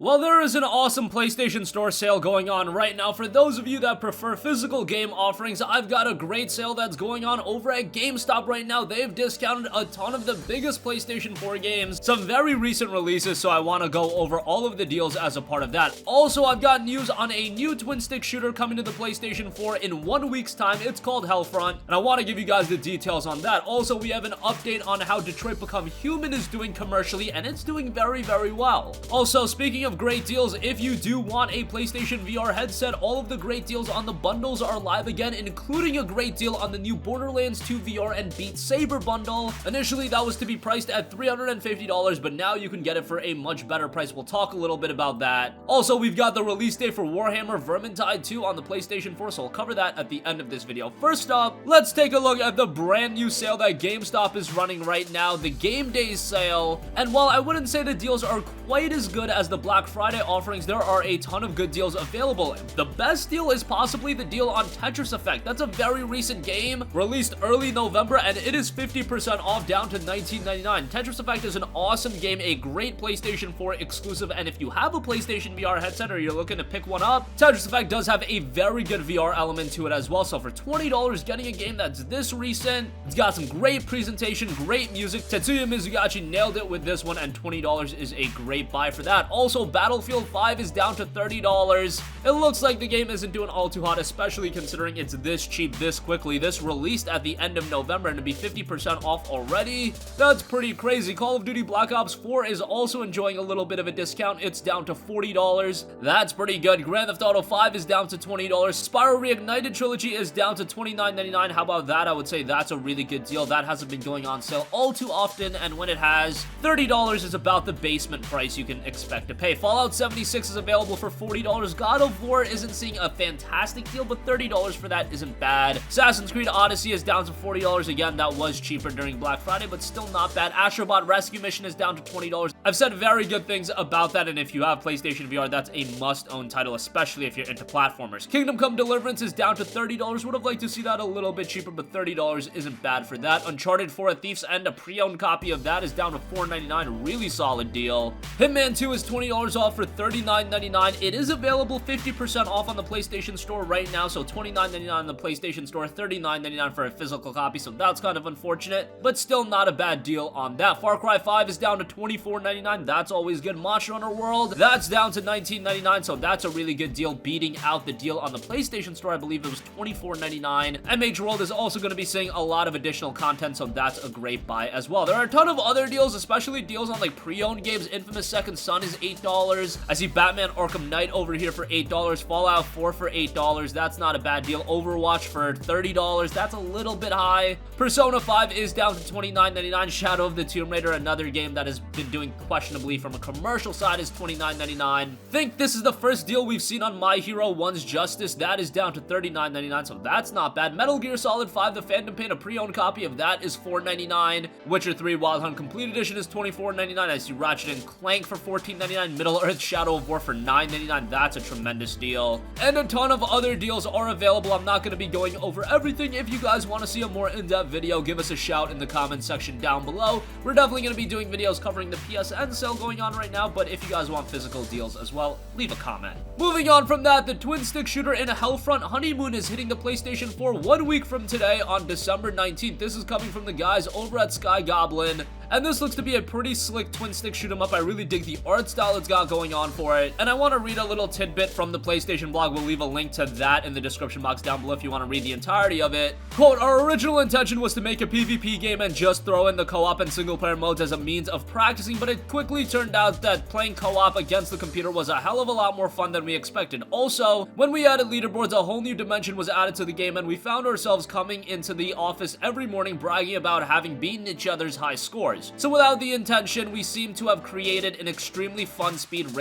Well, there is an awesome PlayStation Store sale going on right now. For those of you that prefer physical game offerings, I've got a great sale that's going on over at GameStop right now. They've discounted a ton of the biggest PlayStation 4 games, some very recent releases, so I want to go over all of the deals as a part of that. Also, I've got news on a new twin-stick shooter coming to the PlayStation 4 in 1 week's time. It's called Hellfront, and I want to give you guys the details on that. Also, we have an update on how Detroit Become Human is doing commercially, and it's doing very, very well. Also, speaking of great deals, if you do want a PlayStation VR headset, all of the great deals on the bundles are live again, including a great deal on the new Borderlands 2 VR and Beat Saber bundle. Initially, that was to be priced at $350, but now you can get it for a much better price. We'll talk a little bit about that. Also, we've got the release date for Warhammer Vermintide 2 on the PlayStation 4, so I'll cover that at the end of this video. First up, let's take a look at the brand new sale that GameStop is running right now, the Game Days sale. And while I wouldn't say the deals are quite as good as the Black Friday offerings, there are a ton of good deals available. The best deal is possibly the deal on Tetris Effect. That's a very recent game, released early November, and it is 50% off down to $19.99. Tetris Effect is an awesome game, a great PlayStation 4 exclusive, and if you have a PlayStation VR headset or you're looking to pick one up, Tetris Effect does have a very good VR element to it as well. So for $20, getting a game that's this recent, it's got some great presentation, great music. Tetsuya Mizugachi nailed it with this one, and $20 is a great buy for that. Also, Battlefield 5 is down to $30. It looks like the game isn't doing all too hot, especially considering it's this cheap this quickly. This released at the end of November, and to be 50% off already, that's pretty crazy. Call of Duty Black Ops 4 is also enjoying a little bit of a discount. It's down to $40. That's pretty good. Grand Theft Auto 5 is down to $20. Spyro Reignited Trilogy is down to $29.99. How about that? I would say that's a really good deal. That hasn't been going on sale all too often, and when it has, $30 is about the basement price you can expect to pay. Fallout 76 is available for $40. God of War isn't seeing a fantastic deal, but $30 for that isn't bad. Assassin's Creed Odyssey is down to $40. Again, that was cheaper during Black Friday, but still not bad. Astrobot Rescue Mission is down to $20. I've said very good things about that, and if you have PlayStation VR, that's a must-own title, especially if you're into platformers. Kingdom Come Deliverance is down to $30. Would have liked to see that a little bit cheaper, but $30 isn't bad for that. Uncharted 4: A Thief's End, a pre-owned copy of that, is down to $4.99. Really solid deal. Hitman 2 is $20 off for $39.99. It is available 50% off on the PlayStation Store right now, so $29.99 on the PlayStation Store, $39.99 for a physical copy, so that's kind of unfortunate, but still not a bad deal on that. Far Cry 5 is down to $24.99. That's always good. Monster Hunter World, that's down to $19.99, so that's a really good deal, beating out the deal on the PlayStation Store. I believe it was $24.99. MH World is also going to be seeing a lot of additional content, so that's a great buy as well. There are a ton of other deals, especially deals on like pre-owned games. Infamous Second Son is $8. I see Batman Arkham Knight over here for $8. Fallout 4 for $8. That's not a bad deal. Overwatch for $30. That's a little bit high. Persona 5 is down to $29.99. Shadow of the Tomb Raider, another game that has been doing questionably from a commercial side, is $29.99. Think this is the first deal we've seen on My Hero 1's Justice. That is down to $39.99, so that's not bad. Metal Gear Solid 5, the Phantom Pain, a pre-owned copy of that is $4.99. Witcher 3 Wild Hunt Complete Edition is $24.99. I see Ratchet & Clank for $14.99. Middle-earth Shadow of War for $9.99. That's a tremendous deal. And a ton of other deals are available. I'm not going to be going over everything. If you guys want to see a more in-depth video, give us a shout in the comments section down below. We're definitely going to be doing videos covering the PSN sale going on right now, but if you guys want physical deals as well, leave a comment. Moving on from that, the twin-stick shooter in Hellfront Honeymoon is hitting the PlayStation 4 1 week from today on December 19th. This is coming from the guys over at Sky Goblin, and this looks to be a pretty slick twin-stick shoot-'em-up. I really dig the art style it's got going on for it, and I want to read a little tidbit from the PlayStation blog. We'll leave a link to that in the description box down below if you want to read the entirety of it. Quote, "Our original intention was to make a PvP game and just throw in the co-op and single-player modes as a means of practicing, but it quickly turned out that playing co-op against the computer was a hell of a lot more fun than we expected. Also, when we added leaderboards, a whole new dimension was added to the game, and we found ourselves coming into the office every morning bragging about having beaten each other's high scores. So without the intention, we seem to have created an extremely fun speed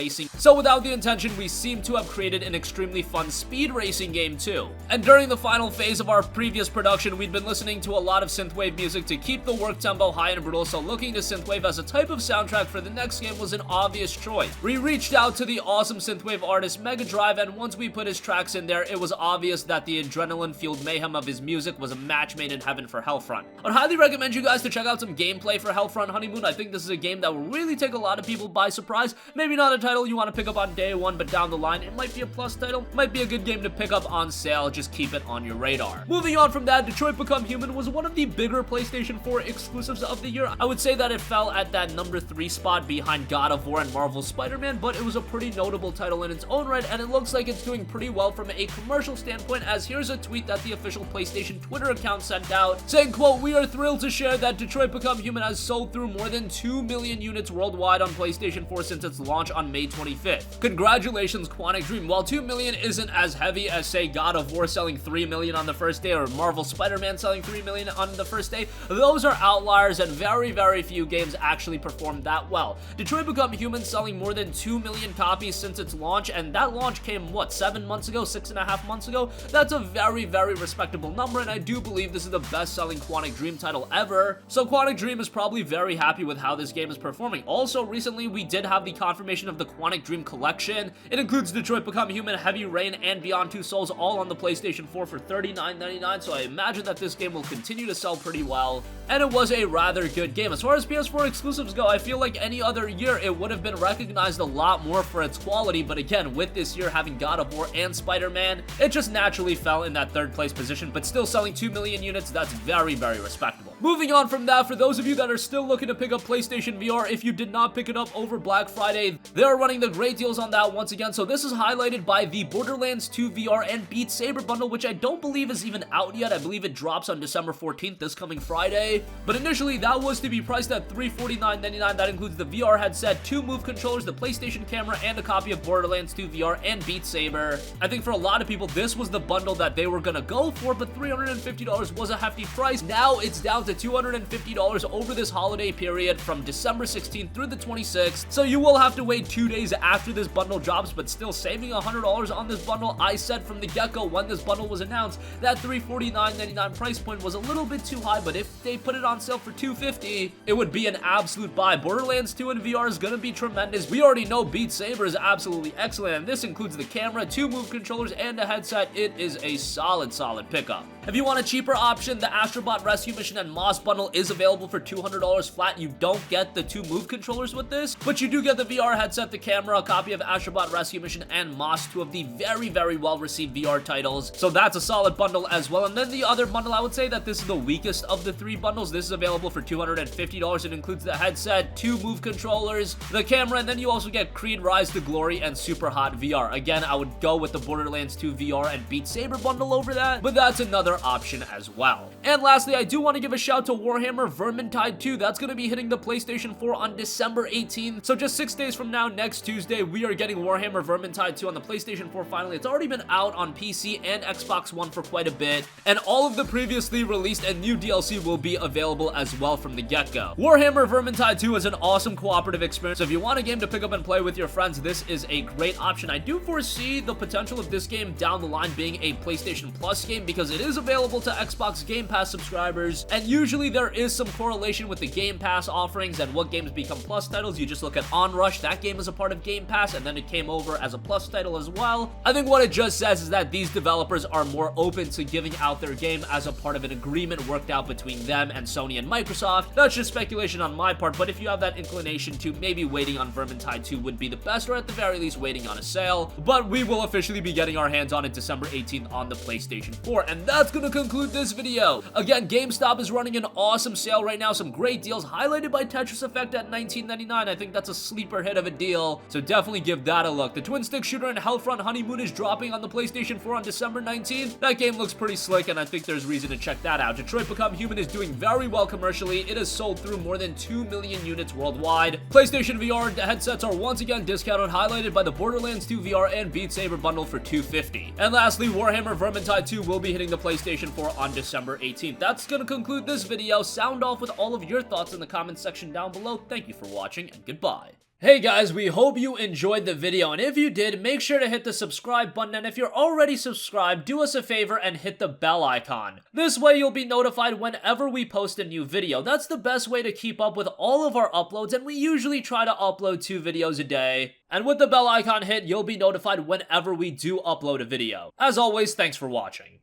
racing game too. And during the final phase of our previous production, we'd been listening to a lot of synthwave music to keep the work tempo high and brutal, so looking to synthwave as a type of soundtrack for the next game was an obvious choice. We reached out to the awesome synthwave artist Mega Drive, and once we put his tracks in there, it was obvious that the adrenaline-fueled mayhem of his music was a match made in heaven for Hellfront. I'd highly recommend you guys to check out some gameplay for Hellfront. Hellfront Honeymoon. I think this is a game that will really take a lot of people by surprise. Maybe not a title you want to pick up on day one, but down the line, it might be a plus title. Might be a good game to pick up on sale. Just keep it on your radar. Moving on from that, Detroit Become Human was one of the bigger PlayStation 4 exclusives of the year. I would say that it fell at that number 3 spot behind God of War and Marvel's Spider-Man, but it was a pretty notable title in its own right, and it looks like it's doing pretty well from a commercial standpoint, as here's a tweet that the official PlayStation Twitter account sent out, saying, quote, "We are thrilled to share that Detroit Become Human has sold through more than 2 million units worldwide on PlayStation 4 since its launch on May 25th. Congratulations, Quantic Dream. While 2 million isn't as heavy as, say, God of War selling 3 million on the first day or Marvel Spider-Man selling 3 million on the first day, those are outliers and very, very few games actually performed that well. Detroit Become Human selling more than 2 million copies since its launch, and that launch came, what, 7 months ago, 6.5 months ago? That's a very, very respectable number, and I do believe this is the best-selling Quantic Dream title ever. So Quantic Dream is probably very happy with how this game is performing. Also, recently, we did have the confirmation of the Quantic Dream Collection. It includes Detroit Become Human, Heavy Rain, and Beyond Two Souls, all on the PlayStation 4 for $39.99, so I imagine that this game will continue to sell pretty well, and it was a rather good game. As far as PS4 exclusives go, I feel like any other year it would have been recognized a lot more for its quality, but again, with this year having God of War and Spider-Man, it just naturally fell in that third place position, but still selling 2 million units, that's very, very respectable. Moving on from that, for those of you that are still looking to pick up PlayStation VR, if you did not pick it up over Black Friday, they're running the great deals on that once again. So this is highlighted by the Borderlands 2 VR and Beat Saber bundle, which I don't believe is even out yet. I believe it drops on December 14th, this coming Friday. But initially, that was to be priced at $349.99. That includes the VR headset, 2 Move controllers, the PlayStation camera, and a copy of Borderlands 2 VR and Beat Saber. I think for a lot of people, this was the bundle that they were gonna go for, but $350 was a hefty price. Now it's down to $250 over this holiday period from December 16th through the 26th. So you will have to wait 2 days after this bundle drops, but still saving $100 on this bundle. I said from the get-go when this bundle was announced that $349.99 price point was a little bit too high, but if they put it on sale for $250, it would be an absolute buy. Borderlands 2 in VR is gonna be tremendous. We already know Beat Saber is absolutely excellent, and this includes the camera, 2 Move controllers, and a headset. It is a solid pickup. If you want a cheaper option, the Astrobot Rescue Mission and Moss bundle is available for $200 flat. You don't get the 2 Move controllers with this, but you do get the VR headset, the camera, a copy of Astrobot Rescue Mission, and Moss, 2 of the very, very well-received VR titles. So that's a solid bundle as well. And then the other bundle, I would say that this is the weakest of the 3 bundles. This is available for $250. It includes the headset, 2 Move controllers, the camera, and then you also get Creed Rise to Glory and Super Hot VR. Again, I would go with the Borderlands 2 VR and Beat Saber bundle over that, but that's another option as well. And lastly, I do want to give a shout to Warhammer Vermintide 2. That's going to be hitting the PlayStation 4 on December 18th. So just 6 days from now, next Tuesday, we are getting Warhammer Vermintide 2 on the PlayStation 4 finally. It's already been out on PC and Xbox One for quite a bit, and all of the previously released and new DLC will be available as well from the get-go. Warhammer Vermintide 2 is an awesome cooperative experience. So if you want a game to pick up and play with your friends, this is a great option. I do foresee the potential of this game down the line being a PlayStation Plus game because it is available to Xbox Game Pass subscribers, and usually there is some correlation with the Game Pass offerings and what games become Plus titles. You just look at Onrush, that game is a part of Game Pass, and then it came over as a Plus title as well. I think what it just says is that these developers are more open to giving out their game as a part of an agreement worked out between them and Sony and Microsoft. That's just speculation on my part, but if you have that inclination to, maybe waiting on Vermintide 2 would be the best, or at the very least waiting on a sale. But we will officially be getting our hands on it December 18th on the PlayStation 4, and that's gonna conclude this video. Again, GameStop is running an awesome sale right now, some great deals highlighted by Tetris Effect at $19.99. I think that's a sleeper hit of a deal, so definitely give that a look. The twin stick shooter in Hellfront Honeymoon is dropping on the PlayStation 4 on December 19th. That game looks pretty slick, and I think there's reason to check that out. Detroit Become Human is doing very well commercially. It has sold through more than 2 million units worldwide. PlayStation VR headsets are once again discounted, highlighted by the Borderlands 2 VR and Beat Saber bundle for $250. And lastly, Warhammer Vermintide 2 will be hitting the PlayStation 4 on December 18th. That's gonna conclude this video. Sound off with all of your thoughts in the comments section down below. Thank you for watching, and goodbye. Hey guys, we hope you enjoyed the video, and if you did, make sure to hit the subscribe button, and if you're already subscribed, do us a favor and hit the bell icon. This way you'll be notified whenever we post a new video. That's the best way to keep up with all of our uploads, and we usually try to upload 2 videos a day. And with the bell icon hit, you'll be notified whenever we do upload a video. As always, thanks for watching.